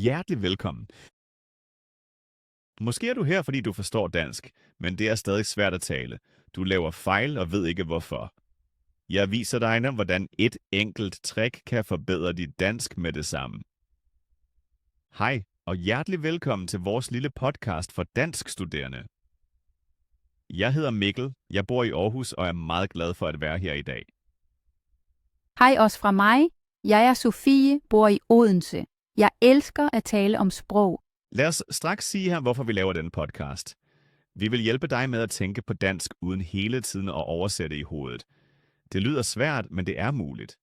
Hjertelig velkommen. Måske er du her, fordi du forstår dansk, men det er stadig svært at tale. Du laver fejl og ved ikke hvorfor. Jeg viser dig nu, hvordan et enkelt trick kan forbedre dit dansk med det samme. Hej, og hjertelig velkommen til vores lille podcast for danskstuderende. Jeg hedder Mikkel, jeg bor i Aarhus og er meget glad for at være her i dag. Hej også fra mig. Jeg er Sofie, bor i Odense. Jeg elsker at tale om sprog. Lad os straks sige her, hvorfor vi laver denne podcast. Vi vil hjælpe dig med at tænke på dansk uden hele tiden at oversætte i hovedet. Det lyder svært, men det er muligt.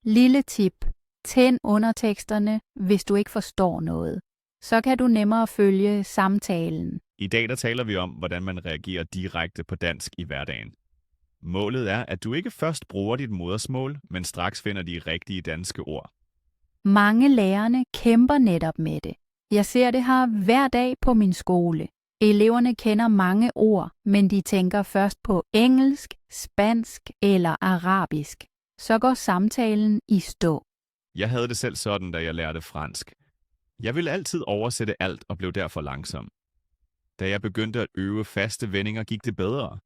Lille tip. Tænd underteksterne, hvis du ikke forstår noget. Så kan du nemmere følge samtalen. I dag der taler vi om, hvordan man reagerer direkte på dansk i hverdagen. Målet er, at du ikke først bruger dit modersmål, men straks finder de rigtige danske ord. Mange lærerne kæmper netop med det. Jeg ser det her hver dag på min skole. Eleverne kender mange ord, men de tænker først på engelsk, spansk eller arabisk. Så går samtalen i stå. Jeg havde det selv sådan, da jeg lærte fransk. Jeg ville altid oversætte alt og blev derfor langsom. Da jeg begyndte at øve faste vendinger, gik det bedre.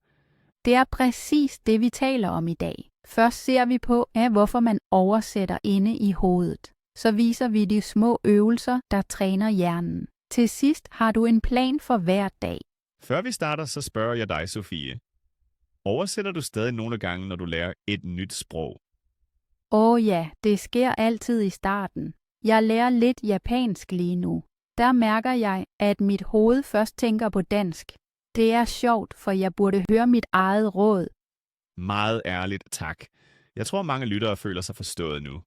Det er præcis det, vi taler om i dag. Først ser vi på, hvorfor man oversætter inde i hovedet. Så viser vi de små øvelser, der træner hjernen. Til sidst har du en plan for hver dag. Før vi starter, så spørger jeg dig, Sofie. Oversætter du stadig nogle gange, når du lærer et nyt sprog? Ja, det sker altid i starten. Jeg lærer lidt japansk lige nu. Der mærker jeg, at mit hoved først tænker på dansk. Det er sjovt, for jeg burde høre mit eget råd. Meget ærligt, tak. Jeg tror, mange lyttere føler sig forstået nu.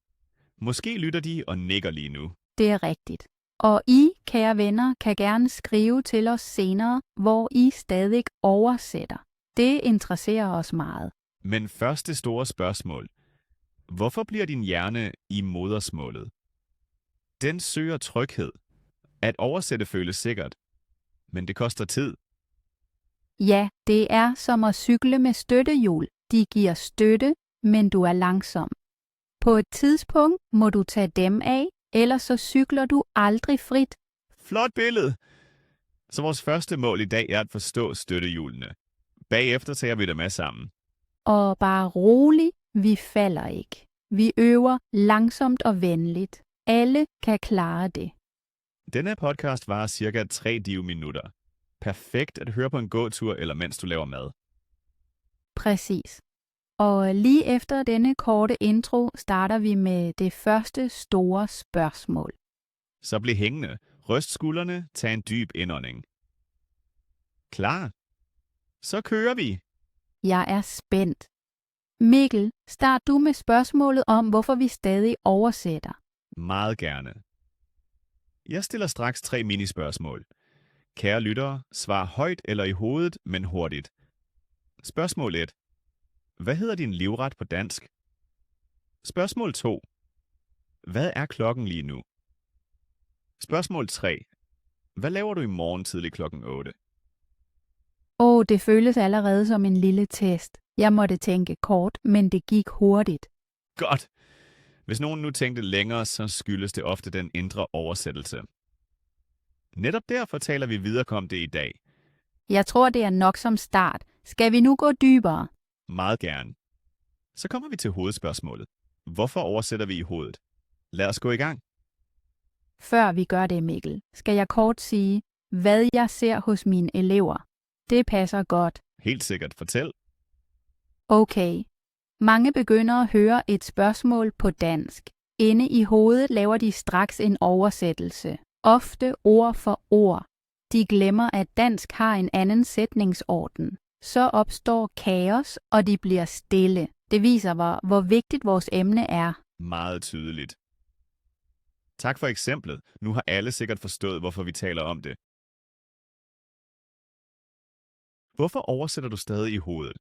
Måske lytter de og nikker lige nu. Det er rigtigt. Og I, kære venner, kan gerne skrive til os senere, hvor I stadig oversætter. Det interesserer os meget. Men første store spørgsmål. Hvorfor bliver din hjerne i modersmålet? Den søger tryghed. At oversætte føles sikkert. Men det koster tid. Ja, det er som at cykle med støttehjul. De giver støtte, men du er langsom. På et tidspunkt må du tage dem af, ellers så cykler du aldrig frit. Flot billede! Så vores første mål i dag er at forstå støttehjulene. Bagefter tager vi dem med sammen. Og bare rolig, vi falder ikke. Vi øver langsomt og venligt. Alle kan klare det. Denne podcast varer cirka 3 minutter. Perfekt at høre på en gåtur eller mens du laver mad. Præcis. Og lige efter denne korte intro starter vi med det første store spørgsmål. Så bliv hængende, ryst skuldrene, tag en dyb indånding. Klar? Så kører vi! Jeg er spændt. Mikkel, start du med spørgsmålet om, hvorfor vi stadig oversætter. Meget gerne. Jeg stiller straks 3 minispørgsmål. Kære lyttere, svar højt eller i hovedet, men hurtigt. Spørgsmål 1. Hvad hedder din livret på dansk? Spørgsmål 2. Hvad er klokken lige nu? Spørgsmål 3. Hvad laver du i morgen tidlig klokken 8? Det føles allerede som en lille test. Jeg måtte tænke kort, men det gik hurtigt. Godt! Hvis nogen nu tænkte længere, så skyldes det ofte den indre oversættelse. Netop derfor taler vi videre om det i dag. Jeg tror, det er nok som start. Skal vi nu gå dybere? Meget gerne. Så kommer vi til hovedspørgsmålet. Hvorfor oversætter vi i hovedet? Lad os gå i gang. Før vi gør det, Mikkel, skal jeg kort sige, hvad jeg ser hos mine elever. Det passer godt. Helt sikkert. Fortæl. Okay. Mange begynder at høre et spørgsmål på dansk. Inde i hovedet laver de straks en oversættelse. Ofte ord for ord. De glemmer, at dansk har en anden sætningsorden. Så opstår kaos, og de bliver stille. Det viser, hvor vigtigt vores emne er. Meget tydeligt. Tak for eksemplet. Nu har alle sikkert forstået, hvorfor vi taler om det. Hvorfor oversætter du stadig i hovedet?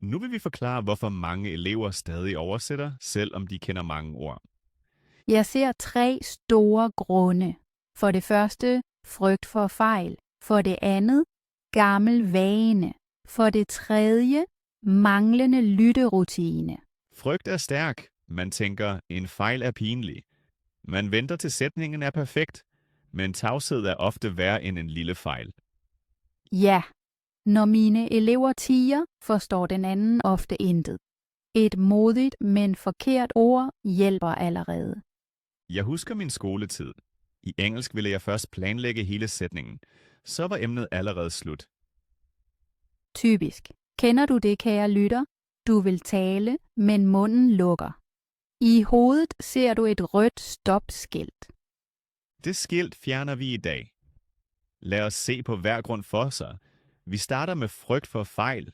Nu vil vi forklare, hvorfor mange elever stadig oversætter, selvom de kender mange ord. Jeg ser 3 store grunde. For det første, frygt for fejl. For det andet, gammel vane. For det tredje, manglende lytterutine. Frygt er stærk. Man tænker, en fejl er pinlig. Man venter til sætningen er perfekt, men tavshed er ofte værre end en lille fejl. Ja, når mine elever tier, forstår den anden ofte intet. Et modigt, men forkert ord hjælper allerede. Jeg husker min skoletid. I engelsk ville jeg først planlægge hele sætningen. Så var emnet allerede slut. Typisk. Kender du det, kære lytter? Du vil tale, men munden lukker. I hovedet ser du et rødt stopskilt. Det skilt fjerner vi i dag. Lad os se på hver grund for sig. Vi starter med frygt for fejl.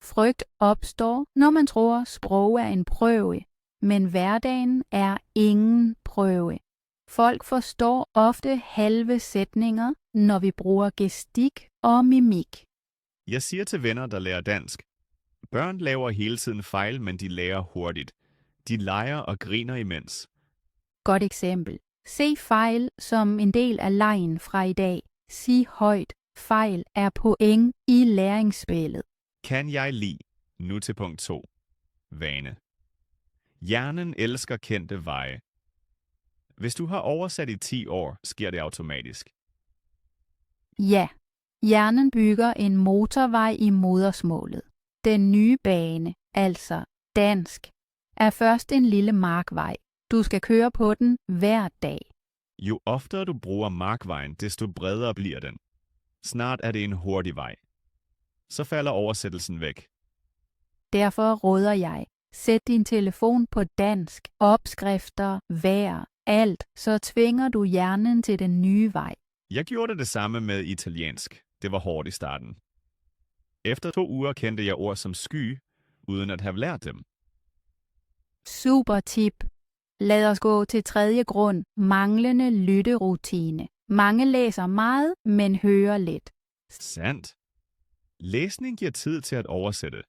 Frygt opstår, når man tror, sprog er en prøve, men hverdagen er ingen prøve. Folk forstår ofte halve sætninger, når vi bruger gestik og mimik. Jeg siger til venner, der lærer dansk. Børn laver hele tiden fejl, men de lærer hurtigt. De leger og griner imens. Godt eksempel. Se fejl som en del af legen fra i dag. Sig højt, fejl er point i læringsspillet. Kan jeg lide? Nu til punkt 2. Vane. Hjernen elsker kendte veje. Hvis du har oversat i 10 år, sker det automatisk. Ja, hjernen bygger en motorvej i modersmålet. Den nye bane, altså dansk, er først en lille markvej. Du skal køre på den hver dag. Jo oftere du bruger markvejen, desto bredere bliver den. Snart er det en hurtig vej. Så falder oversættelsen væk. Derfor råder jeg, sæt din telefon på dansk, opskrifter, vejr, alt, så tvinger du hjernen til den nye vej. Jeg gjorde det samme med italiensk. Det var hårdt i starten. Efter 2 uger kendte jeg ord som sky, uden at have lært dem. Super tip. Lad os gå til tredje grund, manglende lytterutine. Mange læser meget, men hører lidt. Sandt. Læsning giver tid til at oversætte.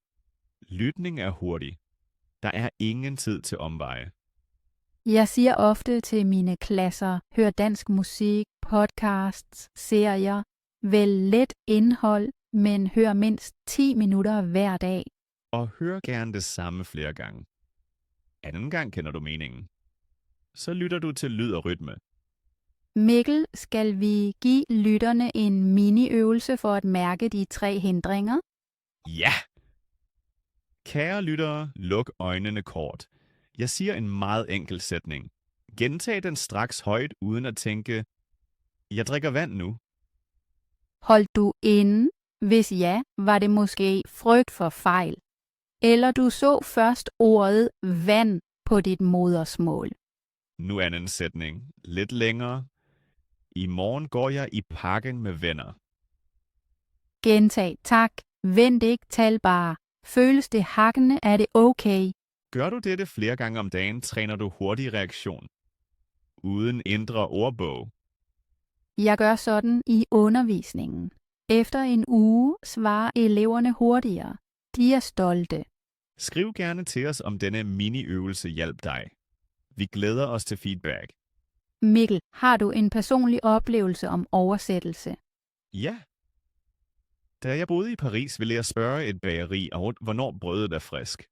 Lytning er hurtig. Der er ingen tid til omveje. Jeg siger ofte til mine klasser, hør dansk musik, podcasts, serier, vælg let indhold, men hør mindst 10 minutter hver dag. Og hør gerne det samme flere gange. Anden gang kender du meningen. Så lytter du til lyd og rytme. Mikkel, skal vi give lytterne en mini-øvelse for at mærke de 3 hindringer? Ja! Kære lyttere, luk øjnene kort. Jeg siger en meget enkel sætning. Gentag den straks højt, uden at tænke, jeg drikker vand nu. Hold du inde? Hvis ja, var det måske frygt for fejl. Eller du så først ordet vand på dit modersmål. Nu anden sætning. Lidt længere. I morgen går jeg i parken med venner. Gentag tak. Vent ikke, tal bare. Føles det hakkende, er det okay. Gør du dette flere gange om dagen, træner du hurtig reaktion. Uden indre ordbog. Jeg gør sådan i undervisningen. Efter en uge svarer eleverne hurtigere. De er stolte. Skriv gerne til os, om denne mini-øvelse hjalp dig. Vi glæder os til feedback. Mikkel, har du en personlig oplevelse om oversættelse? Ja. Da jeg boede i Paris, ville jeg spørge et bageri, hvornår brødet er frisk.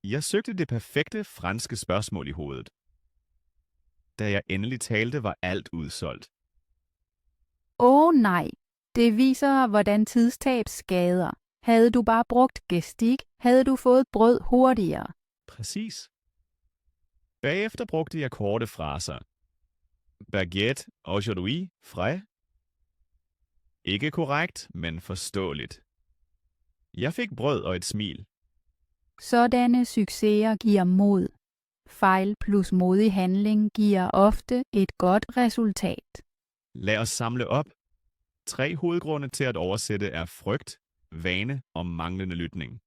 Jeg søgte det perfekte franske spørgsmål i hovedet. Da jeg endelig talte, var alt udsolgt. Nej, det viser, hvordan tidstab skader. Havde du bare brugt gestik, havde du fået brød hurtigere. Præcis. Bagefter brugte jeg korte fraser. Baguette aujourd'hui frais. Ikke korrekt, men forståeligt. Jeg fik brød og et smil. Sådanne succeser giver mod. Fejl plus modig handling giver ofte et godt resultat. Lad os samle op. 3 hovedgrunde til at oversætte er frygt, vane og manglende lytning.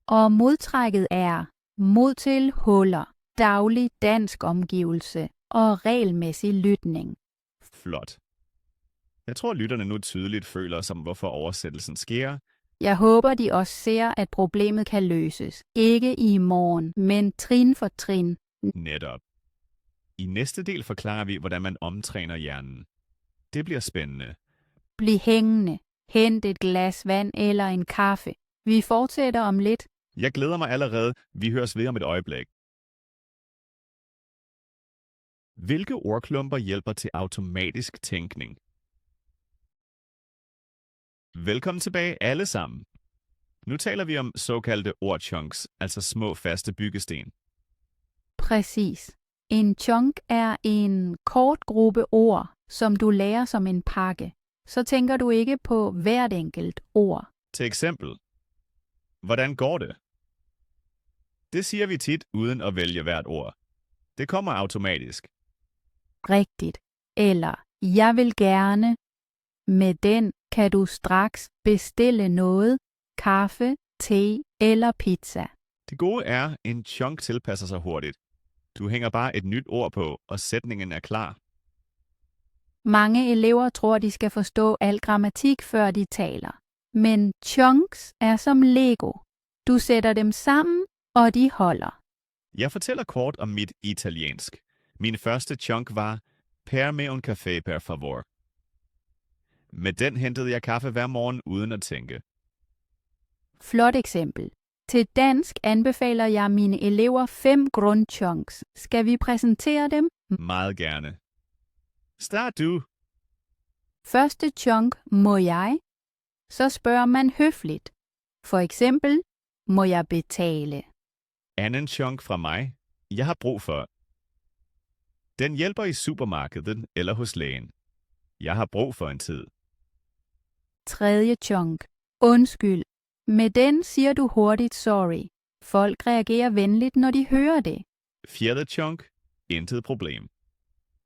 Og modtrækket er mod til huller, daglig dansk omgivelse og regelmæssig lytning. Flot. Jeg tror, lytterne nu tydeligt føler som, hvorfor oversættelsen sker. Jeg håber, de også ser, at problemet kan løses. Ikke i morgen, men trin for trin. Netop. I næste del forklarer vi, hvordan man omtræner hjernen. Det bliver spændende. Bliv hængende. Hent et glas vand eller en kaffe. Vi fortsætter om lidt. Jeg glæder mig allerede. Vi høres ved om et øjeblik. Hvilke ordklumper hjælper til automatisk tænkning? Velkommen tilbage alle sammen. Nu taler vi om såkaldte ordchunks, altså små faste byggesten. Præcis. En chunk er en kort gruppe ord, som du lærer som en pakke. Så tænker du ikke på hvert enkelt ord. Til eksempel, hvordan går det? Det siger vi tit uden at vælge hvert ord. Det kommer automatisk. Rigtigt. Eller, jeg vil gerne. Med den kan du straks bestille noget, kaffe, te eller pizza. Det gode er, at en chunk tilpasser sig hurtigt. Du hænger bare et nyt ord på, og sætningen er klar. Mange elever tror, de skal forstå al grammatik, før de taler. Men chunks er som Lego. Du sætter dem sammen, og de holder. Jeg fortæller kort om mit italiensk. Min første chunk var per me un café per favor. Med den hentede jeg kaffe hver morgen uden at tænke. Flot eksempel. Til dansk anbefaler jeg mine elever 5 grundchunks. Skal vi præsentere dem? Meget gerne. Start du. Første chunk, må jeg? Så spørger man høfligt. For eksempel, må jeg betale? Anden chunk fra mig. Jeg har brug for. Den hjælper i supermarkedet eller hos lægen. Jeg har brug for en tid. Tredje chunk, undskyld. Med den siger du hurtigt sorry. Folk reagerer venligt, når de hører det. Fjerde chunk. Intet problem.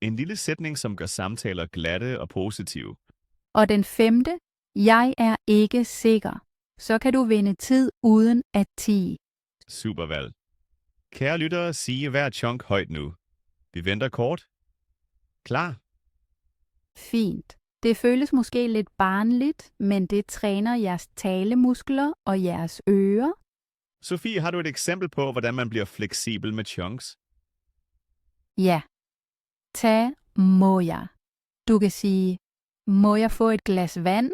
En lille sætning, som gør samtaler glatte og positive. Og den femte, jeg er ikke sikker. Så kan du vinde tid uden at tie. Supervalg. Kære lyttere, sige hver chunk højt nu. Vi venter kort. Klar? Fint. Det føles måske lidt barnligt, men det træner jeres talemuskler og jeres ører. Sofie, har du et eksempel på, hvordan man bliver fleksibel med chunks? Ja. Tag må jeg. Du kan sige, må jeg få et glas vand?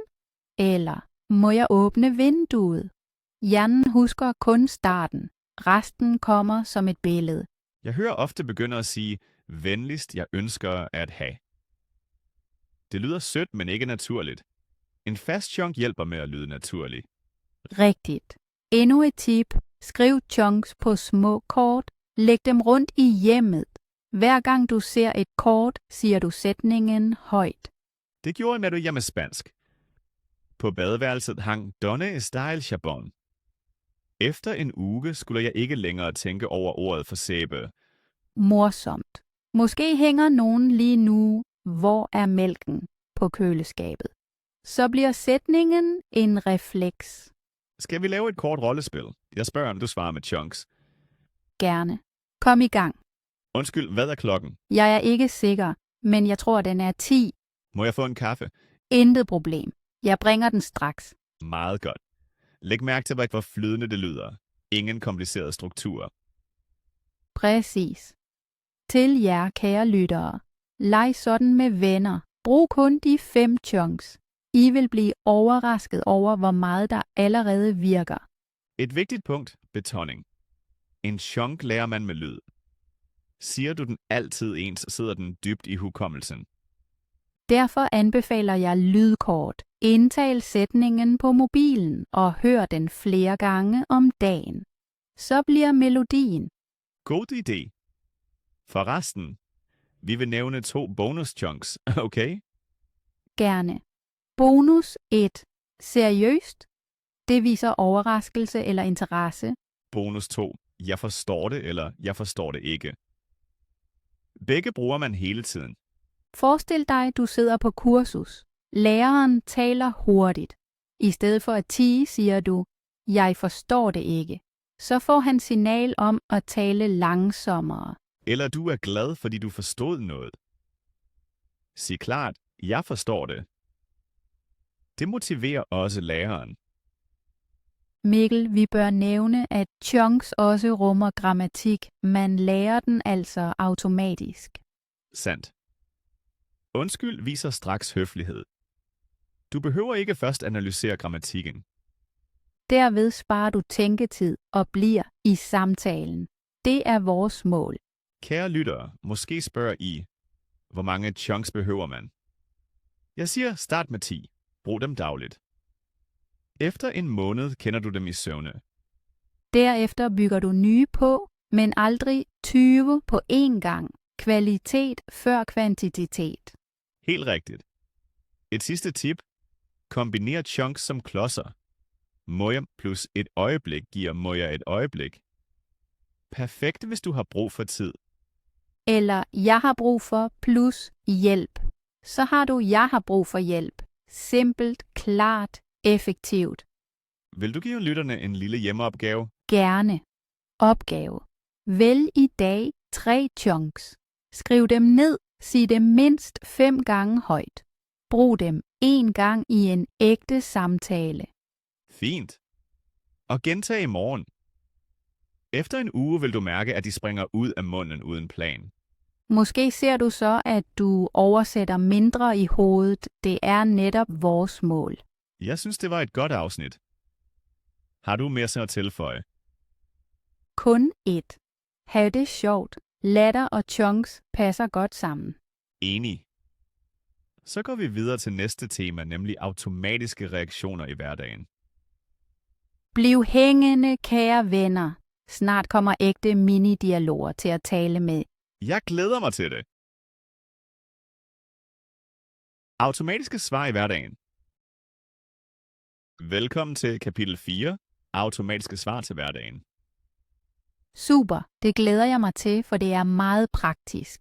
Eller må jeg åbne vinduet? Hjernen husker kun starten. Resten kommer som et billede. Jeg hører ofte begynder at sige, venligst jeg ønsker at have. Det lyder sødt, men ikke naturligt. En fast chunk hjælper med at lyde naturlig. Rigtigt. Endnu et tip. Skriv chunks på små kort. Læg dem rundt i hjemmet. Hver gang du ser et kort, siger du sætningen højt. Det gjorde jeg med hjemme spansk. På badeværelset hang Donne Style Chabon. Efter en uge skulle jeg ikke længere tænke over ordet for sæbe. Morsomt. Måske hænger nogen lige nu, hvor er mælken, på køleskabet. Så bliver sætningen en refleks. Skal vi lave et kort rollespil? Jeg spørger, om du svarer med chunks. Gerne. Kom i gang. Undskyld, hvad er klokken? Jeg er ikke sikker, men jeg tror, den er 10. Må jeg få en kaffe? Intet problem. Jeg bringer den straks. Meget godt. Læg mærke til, hvor flydende det lyder. Ingen komplicerede strukturer. Præcis. Til jer, kære lyttere. Leg sådan med venner. Brug kun de 5 chunks. I vil blive overrasket over, hvor meget der allerede virker. Et vigtigt punkt, betoning. En chunk lærer man med lyd. Siger du den altid ens, sidder den dybt i hukommelsen. Derfor anbefaler jeg lydkort. Indtal sætningen på mobilen og hør den flere gange om dagen. Så bliver melodien. God idé. Forresten, vi vil nævne 2 bonus chunks, okay? Gerne. Bonus 1. Seriøst? Det viser overraskelse eller interesse. Bonus 2. Jeg forstår det, eller jeg forstår det ikke. Begge bruger man hele tiden. Forestil dig, du sidder på kursus. Læreren taler hurtigt. I stedet for at tie, siger du, jeg forstår det ikke. Så får han signal om at tale langsommere. Eller du er glad, fordi du forstod noget. Sig klart, jeg forstår det. Det motiverer også læreren. Mikkel, vi bør nævne, at chunks også rummer grammatik. Man lærer den altså automatisk. Sandt. Undskyld viser straks høflighed. Du behøver ikke først analysere grammatikken. Derved sparer du tænketid og bliver i samtalen. Det er vores mål. Kære lyttere, måske spørger I, hvor mange chunks behøver man? Jeg siger, start med 10. Brug dem dagligt. Efter en måned kender du dem i søvne. Derefter bygger du nye på, men aldrig 20 på én gang. Kvalitet før kvantitet. Helt rigtigt. Et sidste tip. Kombiner chunks som klodser. Moja plus et øjeblik giver moja et øjeblik. Perfekt, hvis du har brug for tid. Eller jeg har brug for plus hjælp. Så har du jeg har brug for hjælp. Simpelt, klart, effektivt. Vil du give lytterne en lille hjemmeopgave? Gerne. Opgave. Vælg i dag 3 chunks. Skriv dem ned. Sig dem mindst 5 gange højt. Brug dem 1 gang i en ægte samtale. Fint. Og gentag i morgen. Efter en uge vil du mærke, at de springer ud af munden uden plan. Måske ser du så, at du oversætter mindre i hovedet. Det er netop vores mål. Jeg synes, det var et godt afsnit. Har du mere at tilføje? Kun ét. Hav det sjovt. Latter og chunks passer godt sammen. Enig. Så går vi videre til næste tema, nemlig automatiske reaktioner i hverdagen. Bliv hængende, kære venner. Snart kommer ægte mini-dialoger til at tale med. Jeg glæder mig til det. Automatiske svar i hverdagen. Velkommen til kapitel 4. Automatiske svar til hverdagen. Super, det glæder jeg mig til, for det er meget praktisk.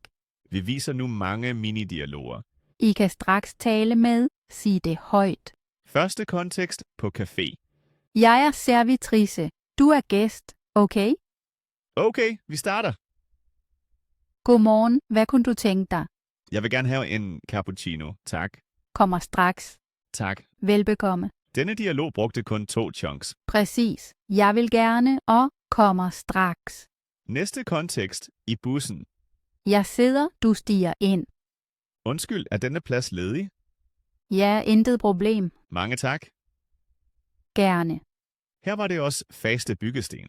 Vi viser nu mange mini-dialoger. I kan straks tale med. Sig det højt. Første kontekst på café. Jeg er servitrice. Du er gæst. Okay? Okay, vi starter. Godmorgen. Hvad kunne du tænke dig? Jeg vil gerne have en cappuccino. Tak. Kommer straks. Tak. Velbekomme. Denne dialog brugte kun 2 chunks. Præcis. Jeg vil gerne og kommer straks. Næste kontekst i bussen. Jeg sidder, du stiger ind. Undskyld, er denne plads ledig? Ja, intet problem. Mange tak. Gerne. Her var det også faste byggesten.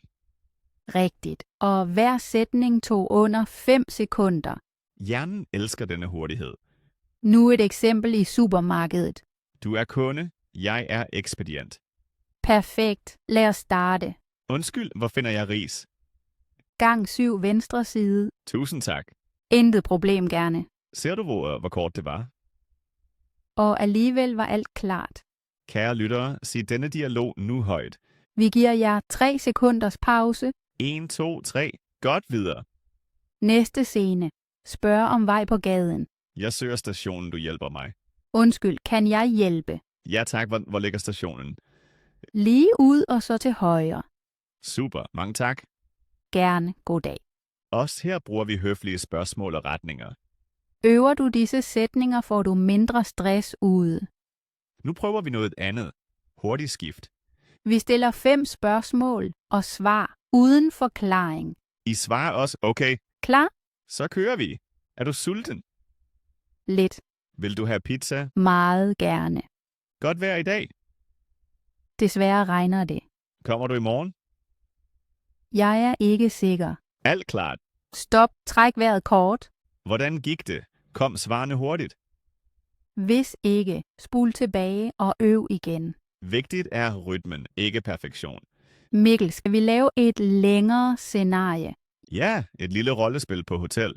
Rigtigt. Og hver sætning tog under 5 sekunder. Hjernen elsker denne hurtighed. Nu et eksempel i supermarkedet. Du er kunde, jeg er ekspedient. Perfekt. Lad os starte. Undskyld, hvor finder jeg ris? Gang 7 venstre side. Tusind tak. Intet problem, gerne. Ser du, hvor kort det var? Og alligevel var alt klart. Kære lyttere, sig denne dialog nu højt. Vi giver jer 3 sekunders pause. 1, 2, 3. Godt videre. Næste scene. Spørg om vej på gaden. Jeg søger stationen, du hjælper mig. Undskyld, kan jeg hjælpe? Ja tak, hvor ligger stationen? Lige ud og så til højre. Super, mange tak. Gerne. God dag. Også her bruger vi høflige spørgsmål og retninger. Øver du disse sætninger, får du mindre stress ude. Nu prøver vi noget andet. Hurtig skift. Vi stiller 5 spørgsmål og svar uden forklaring. I svarer også, okay, Klar? så kører vi. Er du sulten? Lidt. Vil du have pizza? Meget gerne. Godt vejr i dag. Desværre regner det. Kommer du i morgen? Jeg er ikke sikker. Alt klart. Stop. Træk vejret kort. Hvordan gik det? Kom svarende hurtigt. Hvis ikke, spul tilbage og øv igen. Vigtigt er rytmen, ikke perfektion. Mikkel, skal vi lave et længere scenarie? Ja, et lille rollespil på hotel.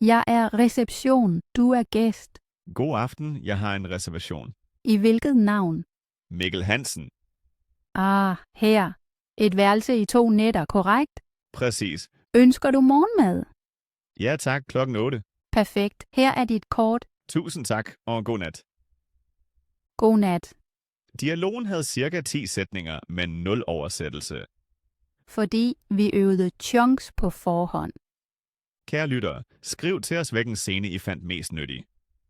Jeg er reception. Du er gæst. God aften, jeg har en reservation. I hvilket navn? Mikkel Hansen. Her. Et værelse i 2 nætter, korrekt? Præcis. Ønsker du morgenmad? Ja tak, klokken 8. Perfekt. Her er dit kort. Tusind tak, og god nat. God nat. Dialogen havde cirka 10 sætninger, men 0 oversættelse. Fordi vi øvede chunks på forhånd. Kære lyttere, skriv til os, hvilken scene I fandt mest nyttig.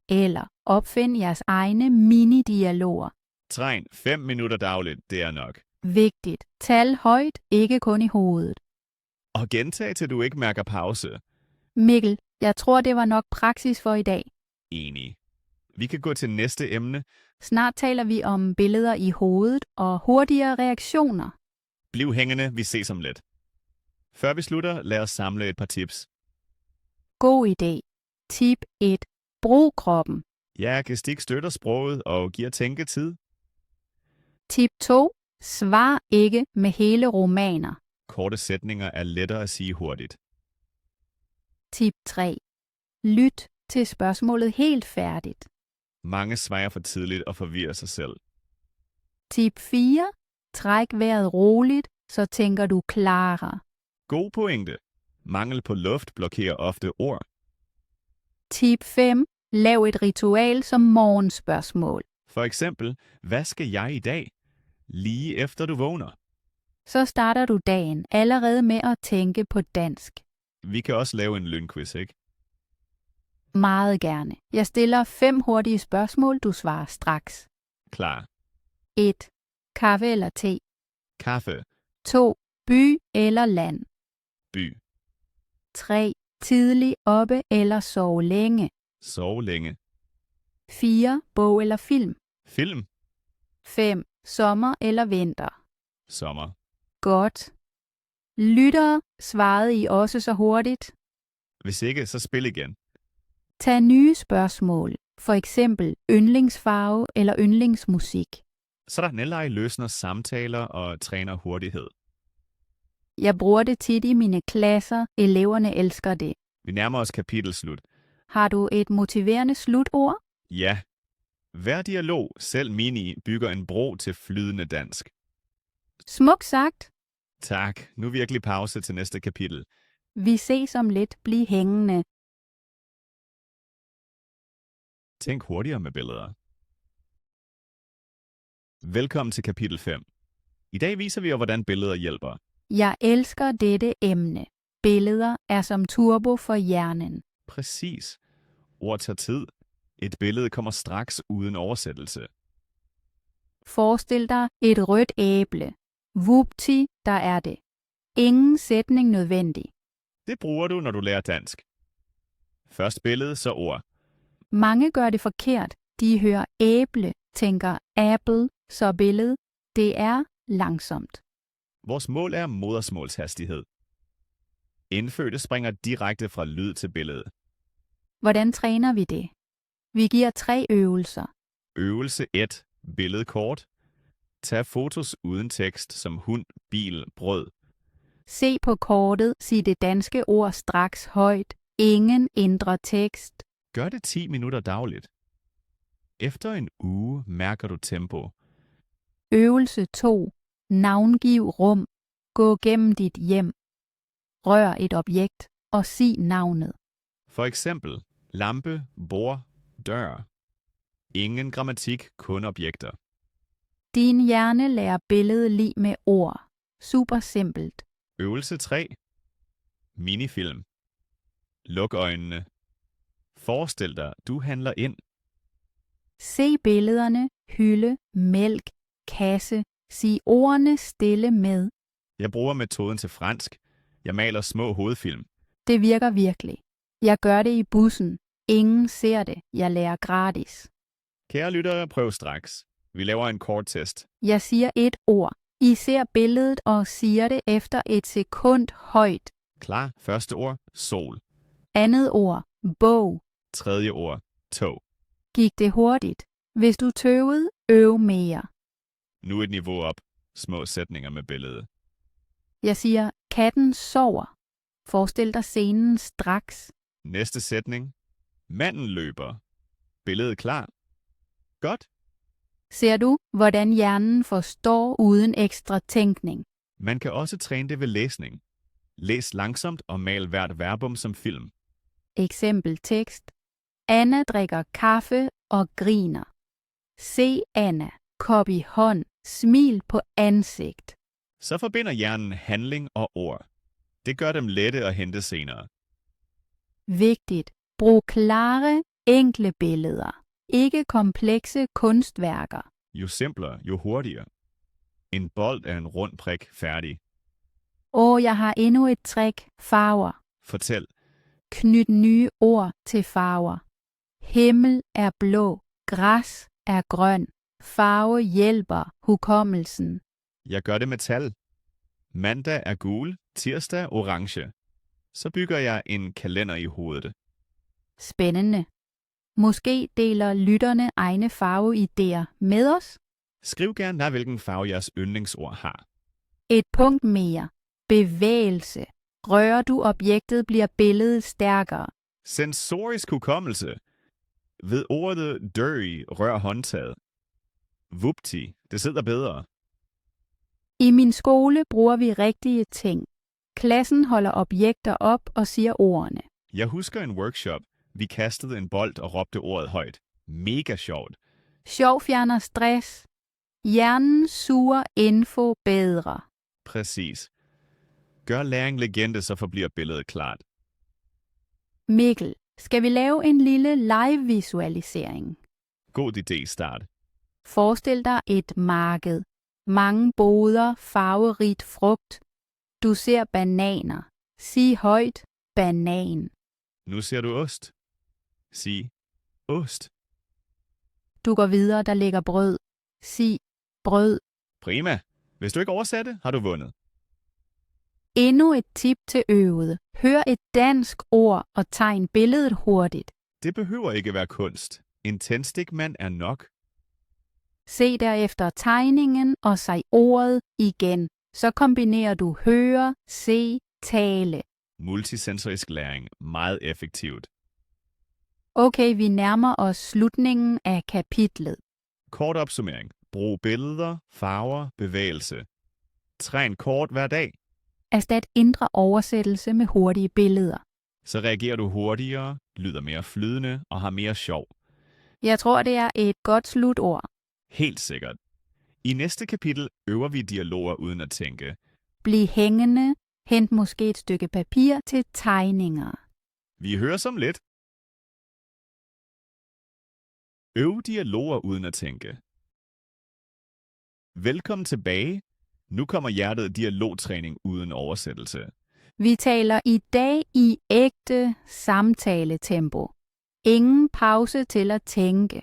Eller opfind jeres egne mini-dialoger. Træn 5 minutter dagligt, det er nok. Vigtigt. Tal højt, ikke kun i hovedet. Og gentag, til du ikke mærker pause. Mikkel, jeg tror, det var nok praksis for i dag. Enig. Vi kan gå til næste emne. Snart taler vi om billeder i hovedet og hurtigere reaktioner. Bliv hængende, vi ses om lidt. Før vi slutter, lad os samle et par tips. God idé. Tip 1. Brug kroppen. Ja, gestik støtter sproget og giver tænketid. Tip 2. Svar ikke med hele romaner. Korte sætninger er lettere at sige hurtigt. Tip 3. Lyt til spørgsmålet helt færdigt. Mange svarer for tidligt og forvirrer sig selv. Tip 4. Træk vejret roligt, så tænker du klarere. God pointe. Mangel på luft blokerer ofte ord. Tip 5. Lav et ritual som morgenspørgsmål. For eksempel, hvad skal jeg i dag? Lige efter du vågner. Så starter du dagen allerede med at tænke på dansk. Vi kan også lave en lynquiz, ikke? Meget gerne. Jeg stiller 5 hurtige spørgsmål, du svarer straks. Klar. 1. Kaffe eller te? Kaffe. 2. By eller land? By. 3. Tidlig oppe eller sove længe? Sove længe. 4. Bog eller film? Film. 5. Sommer eller vinter? Sommer. Godt. Lyttere, svarede I også så hurtigt? Hvis ikke, så spil igen. Tag nye spørgsmål, for eksempel yndlingsfarve eller yndlingsmusik. Sådan løsner samtaler og træner hurtighed. Jeg bruger det tit i mine klasser. Eleverne elsker det. Vi nærmer os kapitelslut. Har du et motiverende slutord? Ja. Hver dialog, selv mini, bygger en bro til flydende dansk. Smukt sagt. Tak. Nu virkelig pause til næste kapitel. Vi ses om lidt. Bliv hængende. Tænk hurtigere med billeder. Velkommen til kapitel 5. I dag viser vi jer, hvordan billeder hjælper. Jeg elsker dette emne. Billeder er som turbo for hjernen. Præcis. Ord tager tid. Et billede kommer straks uden oversættelse. Forestil dig et rødt æble. Vupti, der er det. Ingen sætning nødvendig. Det bruger du, når du lærer dansk. Først billede, så ord. Mange gør det forkert. De hører æble, tænker apple, så billede. Det er langsomt. Vores mål er modersmålshastighed. Indfødte springer direkte fra lyd til billede. Hvordan træner vi det? Vi giver 3 øvelser. Øvelse 1. Billedkort. Tag fotos uden tekst som hund, bil, brød. Se på kortet, sig det danske ord straks højt. Ingen indre tekst. Gør det 10 minutter dagligt. Efter en uge mærker du tempo. Øvelse 2. Navngiv rum. Gå gennem dit hjem. Rør et objekt og sig navnet. For eksempel lampe, bord, dør. Ingen grammatik, kun objekter. Din hjerne lærer billedet lig med ord. Super simpelt. Øvelse 3. Minifilm. Luk øjnene. Forestil dig, du handler ind. Se billederne, hylde, mælk, kasse. Sig ordene stille med. Jeg bruger metoden til fransk. Jeg maler små hovedfilm. Det virker virkelig. Jeg gør det i bussen. Ingen ser det. Jeg lærer gratis. Kære lyttere, prøv straks. Vi laver en kort test. Jeg siger et ord. I ser billedet og siger det efter et sekund højt. Klar. Første ord, sol. Andet ord, bog. Tredje ord, tog. Gik det hurtigt? Hvis du tøvede, øv mere. Nu et niveau op. Små sætninger med billede. Jeg siger, katten sover. Forestil dig scenen straks. Næste sætning. Manden løber. Billedet klar. Godt. Ser du, hvordan hjernen forstår uden ekstra tænkning? Man kan også træne det ved læsning. Læs langsomt og mal hvert verbum som film. Eksempel tekst. Anna drikker kaffe og griner. Se Anna. Kop i hånd. Smil på ansigt. Så forbinder hjernen handling og ord. Det gør dem lette at hente senere. Vigtigt. Brug klare, enkle billeder. Ikke komplekse kunstværker. Jo simplere, jo hurtigere. En bold er en rund prik færdig. Jeg har endnu et trick. Farver. Fortæl. Knyt nye ord til farver. Himmel er blå. Græs er grøn. Farve hjælper hukommelsen. Jeg gør det med tal. Mandag er gul, tirsdag orange. Så bygger jeg en kalender i hovedet. Spændende. Måske deler lytterne egne farveidéer med os? Skriv gerne, hvilken farve jeres yndlingsord har. Et punkt mere. Bevægelse. Rører du objektet, bliver billedet stærkere. Sensorisk hukommelse. Ved ordet dirty, rør håndtaget. Vupti, det sidder bedre. I min skole bruger vi rigtige ting. Klassen holder objekter op og siger ordene. Jeg husker en workshop. Vi kastede en bold og råbte ordet højt. Mega sjovt. Sjov fjerner stress. Hjernen suger info bedre. Præcis. Gør læring legende, så forbliver billedet klart. Mikkel, skal vi lave en lille live-visualisering? God idé, start. Forestil dig et marked. Mange boder, farverigt frugt. Du ser bananer. Sig højt, banan. Nu ser du ost. Sig ost. Du går videre, der ligger brød. Sig brød. Prima. Hvis du ikke oversatte, har du vundet. Endnu et tip til øvet. Hør et dansk ord og tegn billedet hurtigt. Det behøver ikke være kunst. En tændstikmand er nok. Se derefter tegningen og sig ordet igen. Så kombinerer du høre, se, tale. Multisensorisk læring. Meget effektivt. Okay, vi nærmer os slutningen af kapitlet. Kort opsummering. Brug billeder, farver, bevægelse. Træn kort hver dag. Erstat indre oversættelse med hurtige billeder. Så reagerer du hurtigere, lyder mere flydende og har mere sjov. Jeg tror, det er et godt slutord. Helt sikkert. I næste kapitel øver vi dialoger uden at tænke. Bliv hængende. Hent måske et stykke papir til tegninger. Vi høres om lidt. Øv dialoger uden at tænke. Velkommen tilbage. Nu kommer hjertet dialogtræning uden oversættelse. Vi taler i dag i ægte samtaletempo. Ingen pause til at tænke.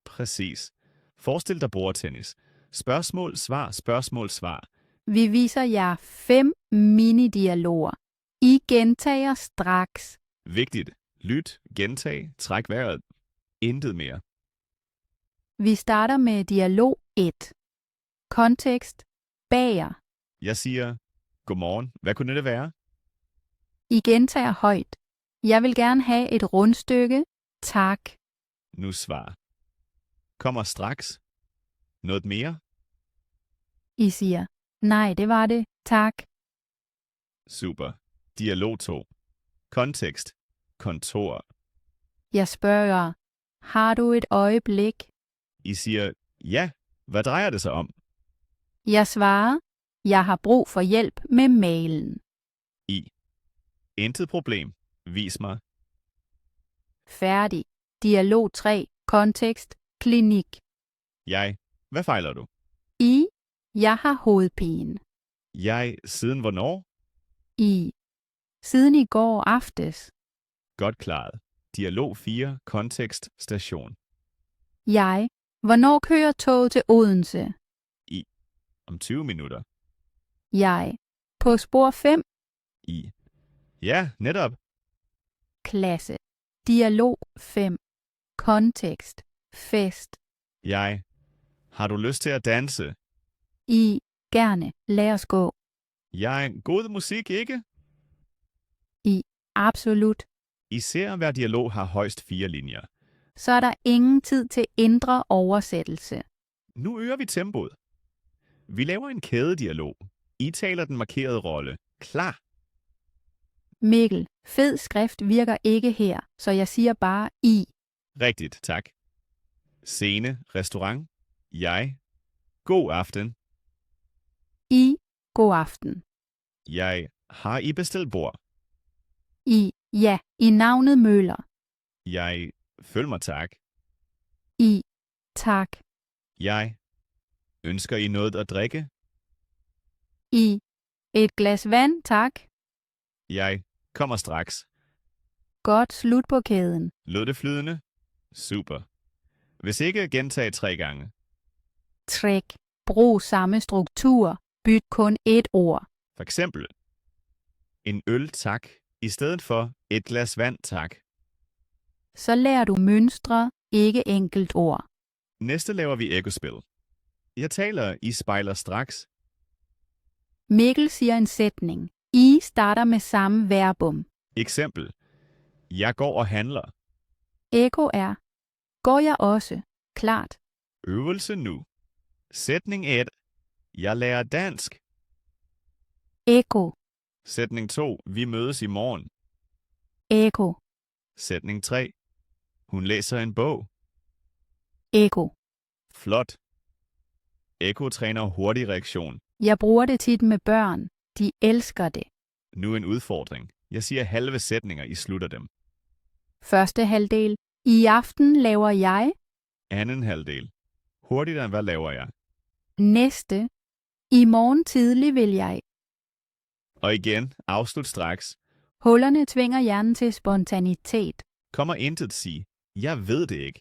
Præcis. Forestil dig bordtennis. Spørgsmål, svar, spørgsmål, svar. Vi viser jer 5 mini-dialoger. I gentager straks. Vigtigt. Lyt, gentag, træk vejret. Intet mere. Vi starter med dialog 1. Kontekst. Bager. Jeg siger, godmorgen. Hvad kunne det være? I gentager højt. Jeg vil gerne have et rundstykke. Tak. Nu svar. Kommer straks. Noget mere? I siger, nej, det var det. Tak. Super. Dialog 2. Kontekst. Kontor. Jeg spørger, har du et øjeblik? I siger, ja. Hvad drejer det sig om? Jeg svarer, jeg har brug for hjælp med mailen. I. Intet problem. Vis mig. Færdig. Dialog 3. Kontekst. Klinik. Jeg. Hvad fejler du? I. Jeg har hovedpine. Jeg. Siden hvornår? I. Siden i går aftes. Godt klaret. Dialog 4. Kontekst. Station. Jeg. Hvornår kører toget til Odense? Om 20 minutter. Jeg. På spor 5. I. Ja, netop. Klasse. Dialog 5. Kontekst. Fest. Jeg. Har du lyst til at danse? I. Gerne. Lad os gå. Jeg. God musik, ikke? Absolut. Især hver dialog har højst 4 linjer. Så er der ingen tid til indre oversættelse. Nu øger vi tempoet. Vi laver en kædedialog. I taler den markerede rolle. Klar. Mikkel, fed skrift virker ikke her, så jeg siger bare I. Rigtigt, tak. Scene, restaurant. Jeg. God aften. I. God aften. Jeg. Har I bestilt bord? I. Ja, i navnet Møller. Jeg. Følg mig, tak. I. Tak. Jeg. Ønsker I noget at drikke? I. Et glas vand, tak. Jeg. Kommer straks. Godt, slut på kæden. Lød det flydende? Super. Hvis ikke, gentag 3 gange. Træk. Brug samme struktur. Byt kun et ord. For eksempel. En øl, tak. I stedet for et glas vand, tak. Så lærer du mønstre, ikke enkelt ord. Næste laver vi ekospil. Jeg taler, I spejler straks. Mikkel siger en sætning. I starter med samme verbum. Eksempel. Jeg går og handler. Ekko er. Går jeg også? Klart. Øvelse nu. Sætning 1. Jeg lærer dansk. Ekko. Sætning 2. Vi mødes i morgen. Ekko. Sætning 3. Hun læser en bog. Ekko. Flot. Ekko træner hurtig reaktion. Jeg bruger det tit med børn. De elsker det. Nu en udfordring. Jeg siger halve sætninger, I slutter dem. Første halvdel. I aften laver jeg. Anden halvdel. Hurtigere, hvad laver jeg? Næste. I morgen tidlig vil jeg. Og igen, afslut straks. Hullerne tvinger hjernen til spontanitet. Kommer intet sige. Jeg ved det ikke.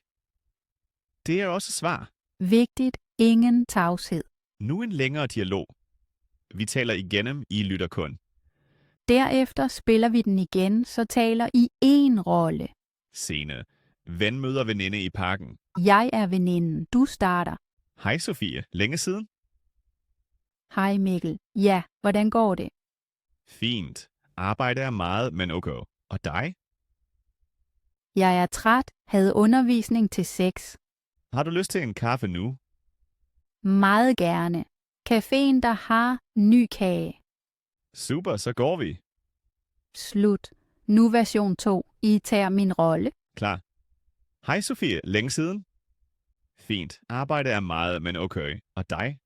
Det er også svar. Vigtigt. Ingen tavshed. Nu en længere dialog. Vi taler igennem, I lytter kun. Derefter spiller vi den igen, så taler I én rolle. Scene. Ven møder veninde i parken. Jeg er veninden. Du starter. Hej Sofie, længe siden? Hej Mikkel. Ja, hvordan går det? Fint. Arbejde er meget, men okay. Og dig? Jeg er træt. Havde undervisning til 6. Har du lyst til en kaffe nu? Meget gerne. Caféen, der har ny kage. Super, så går vi. Slut. Nu version 2. I tager min rolle. Klar. Hej Sofie, længe siden? Fint. Arbejde er meget, men okay. Og dig?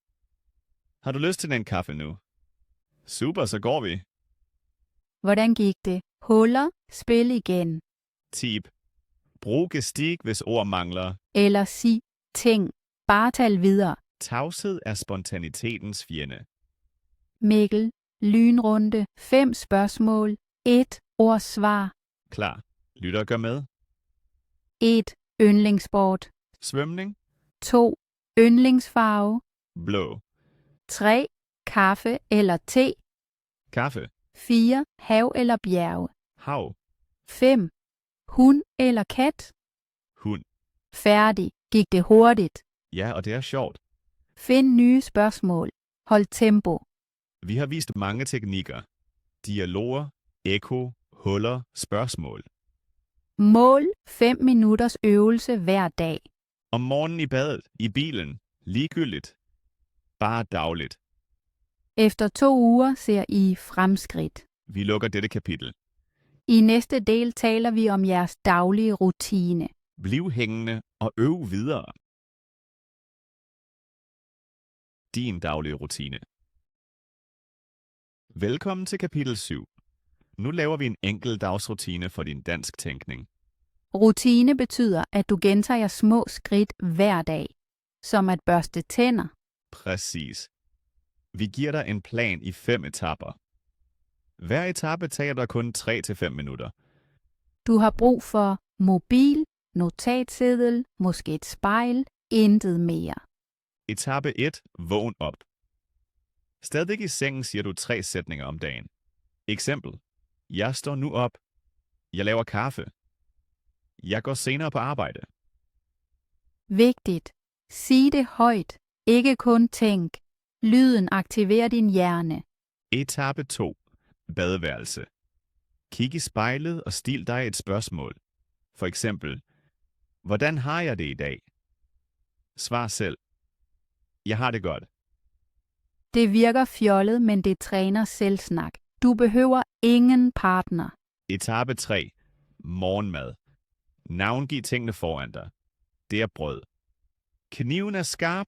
Har du lyst til en kaffe nu? Super, så går vi. Hvordan gik det? Huller. Spil igen. Tip. Brug gestik, hvis ord mangler. Eller sig ting. Bare tal videre. Tavshed er spontanitetens fjende. Mikkel. Lynrunde. 5 spørgsmål. 1 ord svar. Klar. Lytter gør med. 1. Yndlingssport. Svømning. 2. Yndlingsfarve. Blå. 3. Kaffe eller te. Kaffe. 4. Hav eller bjerge. Hav. 5. Hund eller kat. Hund. Færdig. Gik det hurtigt? Ja, og det er sjovt. Find nye spørgsmål. Hold tempo. Vi har vist mange teknikker. Dialoger, ekko, huller, spørgsmål. Mål 5 minutters øvelse hver dag. Om morgenen i badet, i bilen, ligegyldigt. Bare dagligt. Efter 2 uger ser I fremskridt. Vi lukker dette kapitel. I næste del taler vi om jeres daglige rutine. Bliv hængende og øv videre. Din daglige rutine. Velkommen til kapitel 7. Nu laver vi en enkel dagsrutine for din dansk tænkning. Rutine betyder, at du gentager små skridt hver dag. Som at børste tænder. Præcis. Vi giver dig en plan i 5 etaper. Hver etape tager dig kun 3-5 minutter. Du har brug for mobil, notatseddel, måske et spejl, intet mere. Etape 1. Vågn op. Stadig i sengen siger du 3 sætninger om dagen. Eksempel. Jeg står nu op. Jeg laver kaffe. Jeg går senere på arbejde. Vigtigt. Sig det højt. Ikke kun tænk. Lyden aktiverer din hjerne. Etape 2. Badeværelse. Kig i spejlet og stil dig et spørgsmål. For eksempel. Hvordan har jeg det i dag? Svar selv. Jeg har det godt. Det virker fjollet, men det træner selvsnak. Du behøver ingen partner. Etape 3. Morgenmad. Navngiv tingene foran dig. Det er brød. Kniven er skarp.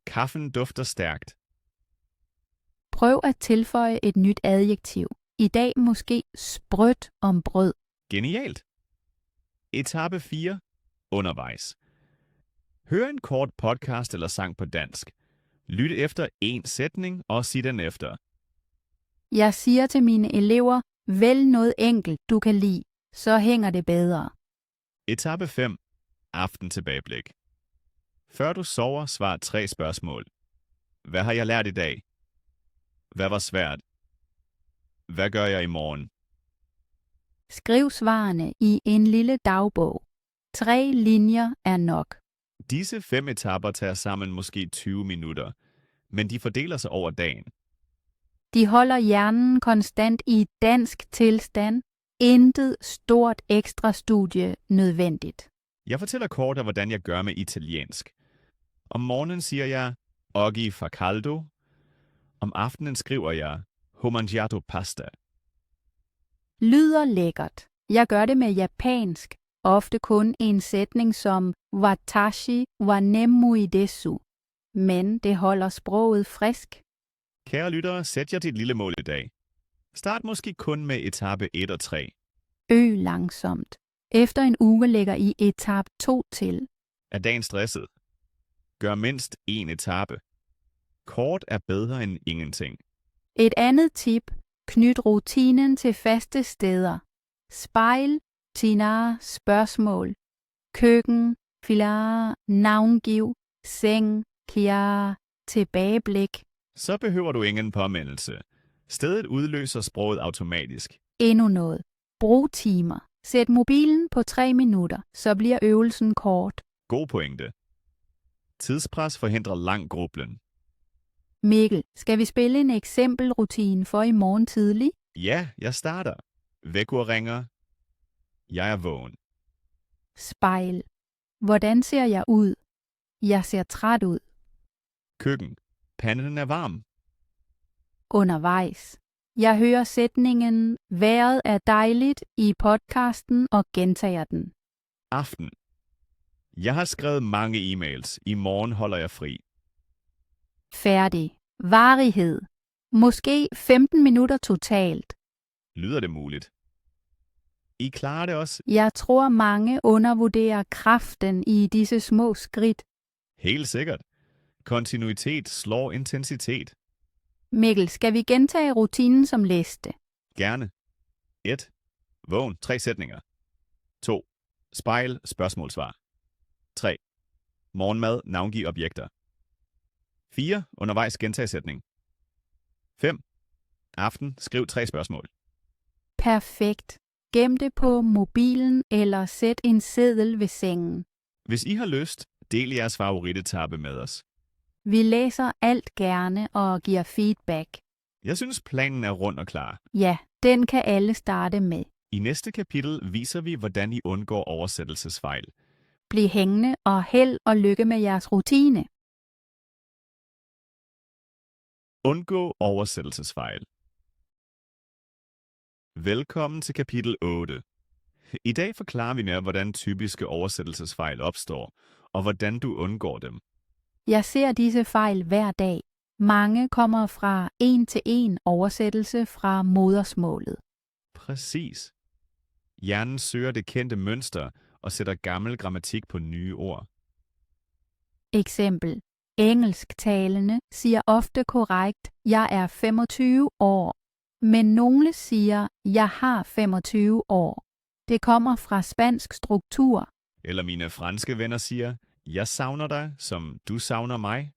Kaffen dufter stærkt. Prøv at tilføje et nyt adjektiv. I dag måske sprødt om brød. Genialt. Etape 4. Undervejs. Hør en kort podcast eller sang på dansk. Lyt efter en sætning og sig den efter. Jeg siger til mine elever, vælg noget enkelt, du kan lide. Så hænger det bedre. Etape 5. Aften tilbageblik. Før du sover, svar 3 spørgsmål. Hvad har jeg lært i dag? Hvad var svært? Hvad gør jeg i morgen? Skriv svarene i en lille dagbog. 3 linjer er nok. Disse 5 etaper tager sammen måske 20 minutter, men de fordeler sig over dagen. De holder hjernen konstant i dansk tilstand. Intet stort ekstra studie nødvendigt. Jeg fortæller kort af, hvordan jeg gør med italiensk. Om morgenen siger jeg, oggi fa caldo. Om aftenen skriver jeg, ho mangiato pasta. Lyder lækkert. Jeg gør det med japansk. Ofte kun en sætning som watashi wa nemui desu. Men det holder sproget frisk. Kære lyttere, sæt jer dit lille mål i dag. Start måske kun med etape 1 og 3. Øg langsomt. Efter en uge lægger I etape 2 til. Er dagen stresset? Gør mindst 1 etape. Kort er bedre end ingenting. Et andet tip. Knyt rutinen til faste steder. Spejl, tinar, spørgsmål. Køkken, filar, navngiv, seng, klar, tilbageblik. Så behøver du ingen påmindelse. Stedet udløser sproget automatisk. Endnu noget. Brug timer. Sæt mobilen på 3 minutter, så bliver øvelsen kort. God pointe. Tidspres forhindrer lang grublen. Mikkel, skal vi spille en eksempelrutine for i morgen tidlig? Ja, jeg starter. Vækkeur ringer. Jeg er vågen. Spejl. Hvordan ser jeg ud? Jeg ser træt ud. Køkken. Panden er varm. Undervejs. Jeg hører sætningen "Vejret er dejligt" i podcasten og gentager den. Aften. Jeg har skrevet mange e-mails. I morgen holder jeg fri. Færdig. Varighed. Måske 15 minutter totalt. Lyder det muligt? I klarer det også? Jeg tror mange undervurderer kraften i disse små skridt. Helt sikkert. Kontinuitet slår intensitet. Mikkel, skal vi gentage rutinen som liste? Gerne. 1. Vågen. 3 sætninger. 2. Spejl. Spørgsmålsvar. 3. Morgenmad. Navngiv objekter. 4. Undervejs gentag sætning. 5. Aften. Skriv 3 spørgsmål. Perfekt. Gem det på mobilen eller sæt en seddel ved sengen. Hvis I har lyst, del jeres favoritetappe med os. Vi læser alt gerne og giver feedback. Jeg synes, planen er rund og klar. Ja, den kan alle starte med. I næste kapitel viser vi, hvordan I undgår oversættelsesfejl. Bliv hængende og held og lykke med jeres rutine. Undgå oversættelsesfejl. Velkommen til kapitel 8. I dag forklarer vi mere, hvordan typiske oversættelsesfejl opstår, og hvordan du undgår dem. Jeg ser disse fejl hver dag. Mange kommer fra 1-til-1 oversættelse fra modersmålet. Præcis. Hjernen søger det kendte mønster og sætter gammel grammatik på nye ord. Eksempel. Engelsktalende siger ofte korrekt, jeg er 25 år. Men nogle siger, jeg har 25 år. Det kommer fra spansk struktur. Eller mine franske venner siger, jeg savner dig, som du savner mig.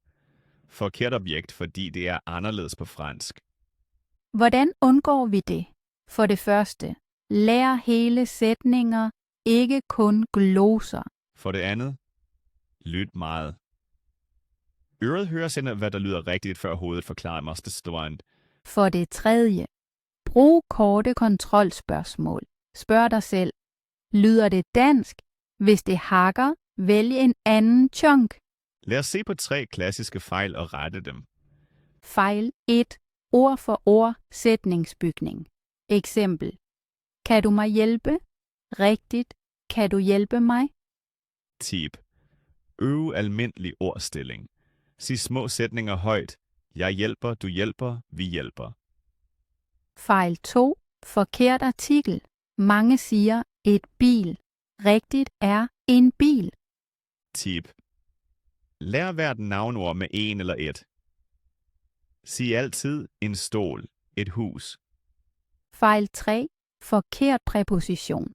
Forkert objekt, fordi det er anderledes på fransk. Hvordan undgår vi det? For det første, lær hele sætninger, ikke kun gloser. For det andet, lyt meget. Øret hører sender, hvad der lyder rigtigt, før hovedet forklarer mig historien. For det tredje, brug korte kontrolspørgsmål. Spørg dig selv, lyder det dansk? Hvis det hakker, vælg en anden chunk. Lad os se på 3 klassiske fejl og rette dem. Fejl 1. Ord for ord, sætningsbygning. Eksempel. Kan du mig hjælpe? Rigtigt. Kan du hjælpe mig? Tip. Øv almindelig ordstilling. Sig små sætninger højt. Jeg hjælper, du hjælper, vi hjælper. Fejl 2. Forkert artikel. Mange siger et bil. Rigtigt er en bil. Tip. Lær hvert navnord med en eller et. Sig altid en stol, et hus. Fejl 3. Forkert præposition.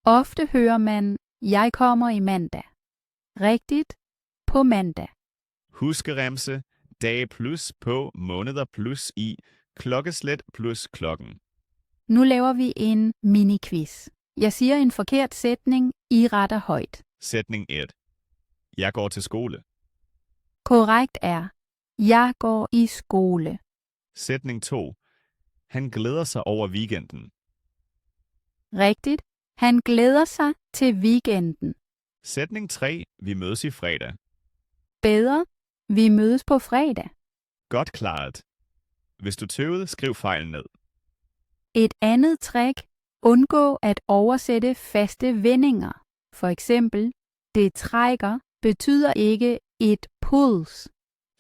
Ofte hører man, jeg kommer i mandag. Rigtigt, på mandag. Huskeremse, dag plus på, måneder plus i, klokkeslæt plus klokken. Nu laver vi en mini-quiz. Jeg siger en forkert sætning, I retter højt. Sætning 1. Jeg går til skole. Korrekt er, jeg går i skole. Sætning 2. Han glæder sig over weekenden. Rigtigt. Han glæder sig til weekenden. Sætning 3. Vi mødes i fredag. Bedre. Vi mødes på fredag. Godt klaret. Hvis du tøvede, skriv fejlen ned. Et andet trick. Undgå at oversætte faste vendinger. For eksempel, det trækker betyder ikke et pulls.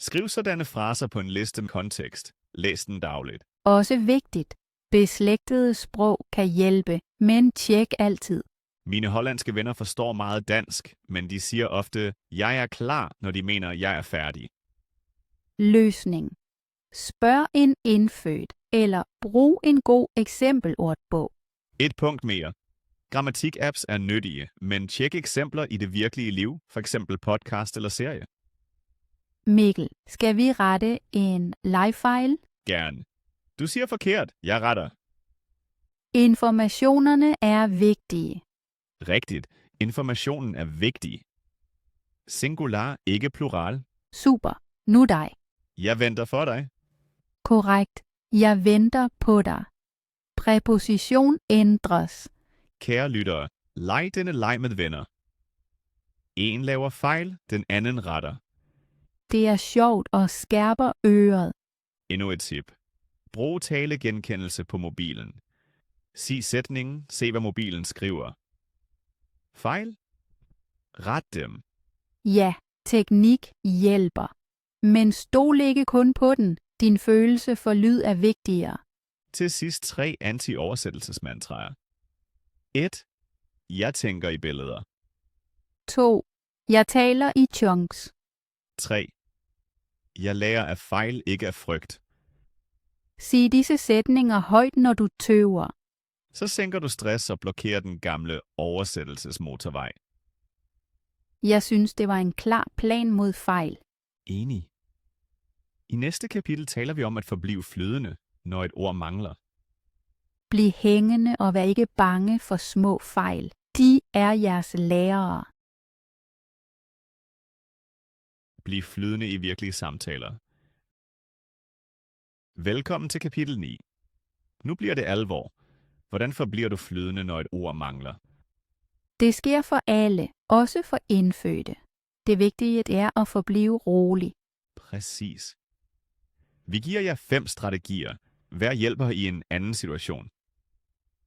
Skriv sådanne fraser på en liste med kontekst. Læs den dagligt. Også vigtigt. Beslægtede sprog kan hjælpe, men tjek altid. Mine hollandske venner forstår meget dansk, men de siger ofte, jeg er klar, når de mener, jeg er færdig. Løsning. Spørg en indfødt, eller brug en god eksempelordbog. Et punkt mere. Grammatik-apps er nyttige, men tjek eksempler i det virkelige liv, f.eks. podcast eller serie. Mikkel, skal vi rette en live-file? Gerne. Du siger forkert, jeg retter. Informationerne er vigtige. Rigtigt. Informationen er vigtig. Singular, ikke plural. Super. Nu dig. Jeg venter for dig. Korrekt. Jeg venter på dig. Præposition ændres. Kære lyttere, leg denne leg med venner. En laver fejl, den anden retter. Det er sjovt og skærper øret. Endnu et tip. Brug talegenkendelse på mobilen. Sig sætningen, se hvad mobilen skriver. Fejl? Ret dem. Ja, teknik hjælper. Men stol ikke kun på den. Din følelse for lyd er vigtigere. Til sidst 3 anti-oversættelsesmantraer. 1. Jeg tænker i billeder. 2. Jeg taler i chunks. 3. Jeg lærer af fejl, ikke af frygt. Sig disse sætninger højt, når du tøver. Så sænker du stress og blokerer den gamle oversættelsesmotorvej. Jeg synes, det var en klar plan mod fejl. Enig. I næste kapitel taler vi om at forblive flydende, når et ord mangler. Bliv hængende og vær ikke bange for små fejl. De er jeres lærere. Bliv flydende i virkelige samtaler. Velkommen til kapitel 9. Nu bliver det alvor. Hvordan forbliver du flydende, når et ord mangler? Det sker for alle, også for indfødte. Det vigtige er at forblive rolig. Præcis. Vi giver jer 5 strategier. Hver hjælper i en anden situation.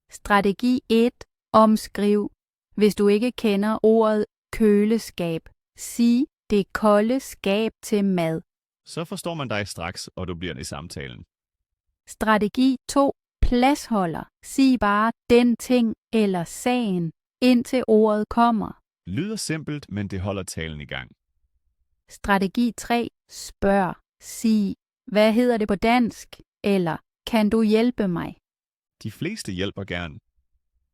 Strategi 1. Omskriv. Hvis du ikke kender ordet køleskab, sig det kolde skab til mad. Så forstår man dig straks, og du bliver i samtalen. Strategi 2. Pladsholder. Sig bare den ting eller sagen, indtil ordet kommer. Lyder simpelt, men det holder talen i gang. Strategi 3. Spørg. Sig, hvad hedder det på dansk? Eller, kan du hjælpe mig? De fleste hjælper gerne.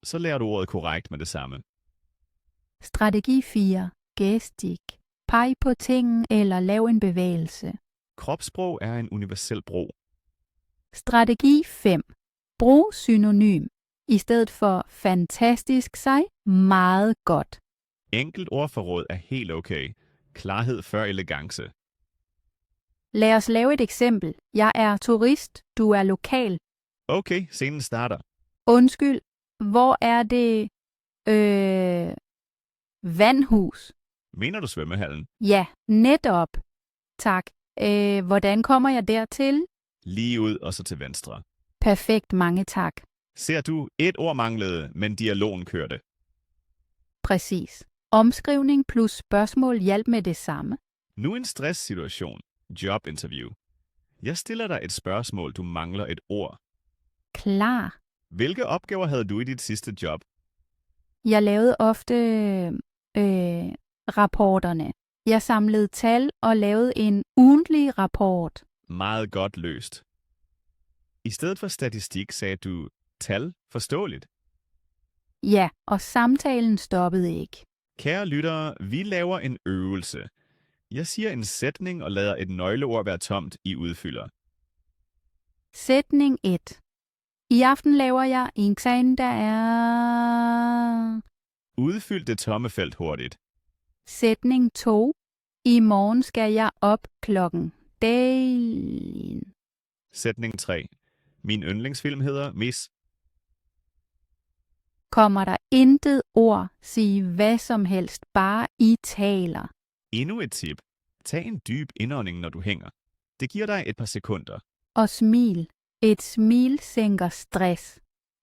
Så lærer du ordet korrekt med det samme. Strategi 4. Gestik. Peg på tingen eller lav en bevægelse. Kropssprog er en universel bro. Strategi 5. Brug synonym. I stedet for fantastisk sig, meget godt. Enkelt ordforråd er helt okay. Klarhed før elegance. Lad os lave et eksempel. Jeg er turist, du er lokal. Okay, scenen starter. Undskyld, hvor er det vandhus? Mener du svømmehallen? Ja, netop. Tak. Hvordan kommer jeg dertil? Lige ud og så til venstre. Perfekt, mange tak. Ser du, et ord manglede, men dialogen kørte. Præcis. Omskrivning plus spørgsmål hjalp med det samme. Nu en stresssituation. Jobinterview. Jeg stiller dig et spørgsmål, du mangler et ord. Klar. Hvilke opgaver havde du i dit sidste job? Jeg lavede ofte rapporterne. Jeg samlede tal og lavede en ugentlig rapport. Meget godt løst. I stedet for statistik sagde du tal forståeligt. Ja, og samtalen stoppede ikke. Kære lyttere, vi laver en øvelse. Jeg siger en sætning og lader et nøgleord være tomt i udfylder. Sætning 1. I aften laver jeg en eksamen, der er... Udfyld det tomme felt hurtigt. Sætning 2. I morgen skal jeg op klokken. Dagen. Sætning 3. Min yndlingsfilm hedder Miss. Kommer der intet ord, sig hvad som helst, bare I taler. Endnu et tip. Tag en dyb indånding, når du hænger. Det giver dig et par sekunder. Og smil. Et smil sænker stress.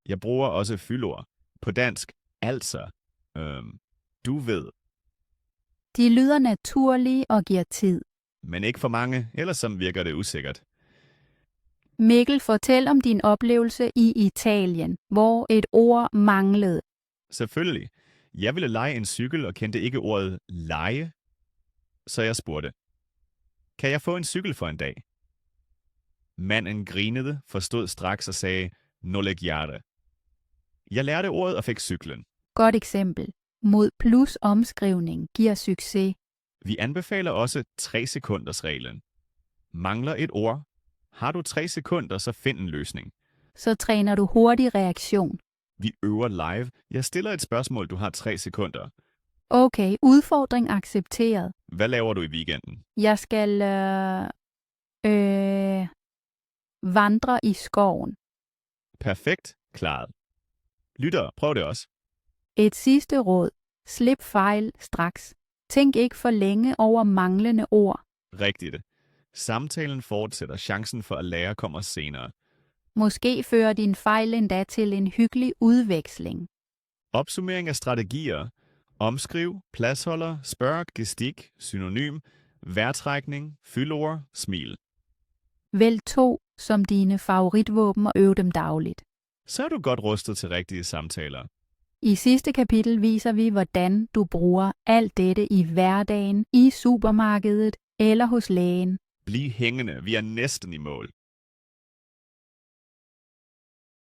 Jeg bruger også fyldord. På dansk, altså. Du ved. De lyder naturlige og giver tid. Men ikke for mange, ellers så virker det usikkert. Mikkel, fortæl om din oplevelse i Italien, hvor et ord manglede. Selvfølgelig. Jeg ville leje en cykel og kendte ikke ordet leje. Så jeg spurgte. Kan jeg få en cykel for en dag? Manden grinede, forstod straks og sagde, noleggiare. Jeg lærte ordet og fik cyklen. Godt eksempel. Mod plus omskrivning giver succes. Vi anbefaler også 3-sekunders reglen. Mangler et ord? Har du 3 sekunder, så find en løsning. Så træner du hurtig reaktion. Vi øver live. Jeg stiller et spørgsmål, du har 3 sekunder. Okay, udfordring accepteret. Hvad laver du i weekenden? Jeg skal vandre i skoven. Perfekt. Klaret. Lytter, prøv det også. Et sidste råd. Slip fejl straks. Tænk ikke for længe over manglende ord. Rigtigt. Samtalen fortsætter. Chancen for at lære kommer senere. Måske fører din fejl endda til en hyggelig udveksling. Opsummering af strategier. Omskriv, pladsholder, spørg, gestik, synonym, vejrtrækning, fyldord, smil. Vælg 2 som dine favoritvåben og øv dem dagligt. Så er du godt rustet til rigtige samtaler. I sidste kapitel viser vi, hvordan du bruger alt dette i hverdagen, i supermarkedet eller hos lægen. Bliv hængende, vi er næsten i mål.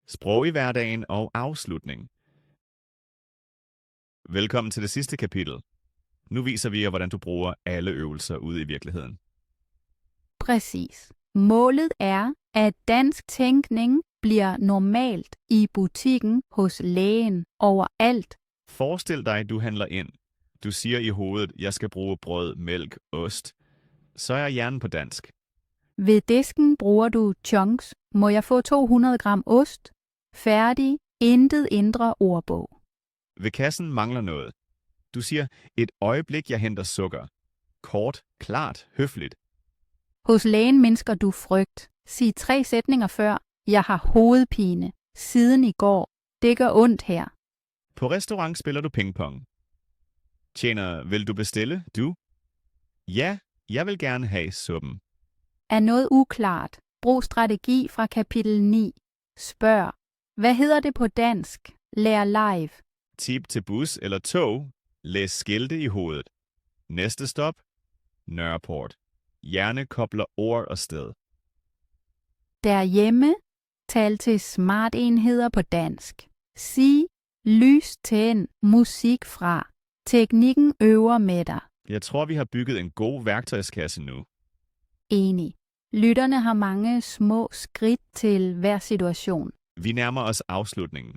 Sprog i hverdagen og afslutning. Velkommen til det sidste kapitel. Nu viser vi jer, hvordan du bruger alle øvelser ude i virkeligheden. Præcis. Målet er, at dansk tænkning bliver normalt i butikken, hos lægen, overalt. Forestil dig, du handler ind. Du siger i hovedet, jeg skal bruge brød, mælk, ost. Så er hjernen på dansk. Ved disken bruger du chunks. Må jeg få 200 gram ost? Færdig. Intet indre ordbog. Ved kassen mangler noget. Du siger, et øjeblik, jeg henter sukker. Kort, klart, høfligt. Hos lægen mindsker du frygt. Sig 3 sætninger før. Jeg har hovedpine. Siden i går. Det gør ondt her. På restaurant spiller du pingpong. Tjener, vil du bestille? Du? Ja, jeg vil gerne have suppen. Er noget uklart? Brug strategi fra kapitel 9. Spørg. Hvad hedder det på dansk? Lær live. Tip til bus eller tog. Læs skilte i hovedet. Næste stop. Nørreport. Hjerne kobler ord og sted. Derhjemme. Tal til smartenheder på dansk. Sig. Lys tænd. Musik fra. Teknikken øver med dig. Jeg tror, vi har bygget en god værktøjskasse nu. Enig. Lytterne har mange små skridt til hver situation. Vi nærmer os afslutningen.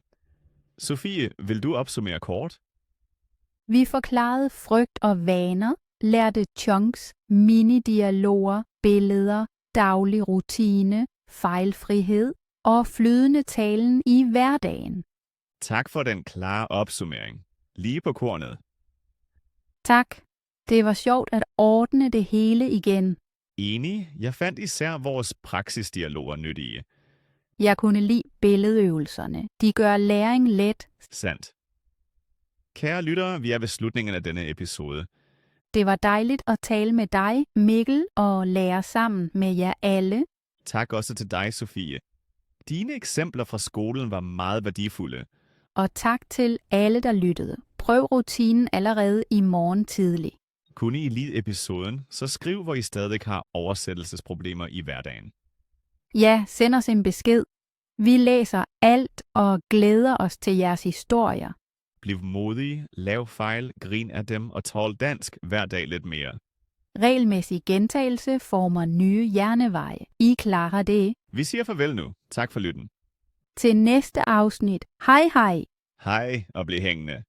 Sofie, vil du opsummere kort? Vi forklarede frygt og vaner, lærte chunks, mini-dialoger, billeder, daglig rutine, fejlfrihed og flydende talen i hverdagen. Tak for den klare opsummering. Lige på kornet. Tak. Det var sjovt at ordne det hele igen. Enig, jeg fandt især vores praksisdialoger nyttige. Jeg kunne lide billedøvelserne. De gør læring let. Sandt. Kære lyttere, vi er ved slutningen af denne episode. Det var dejligt at tale med dig, Mikkel, og lære sammen med jer alle. Tak også til dig, Sofie. Dine eksempler fra skolen var meget værdifulde. Og tak til alle, der lyttede. Prøv rutinen allerede i morgen tidlig. Kunne I lide episoden, så skriv, hvor I stadig har oversættelsesproblemer i hverdagen. Ja, send os en besked. Vi læser alt og glæder os til jeres historier. Bliv modige, lav fejl, grin af dem og tal dansk hver dag lidt mere. Regelmæssig gentagelse former nye hjerneveje. I klarer det. Vi siger farvel nu. Tak for lytten. Til næste afsnit. Hej hej! Hej og bliv hængende.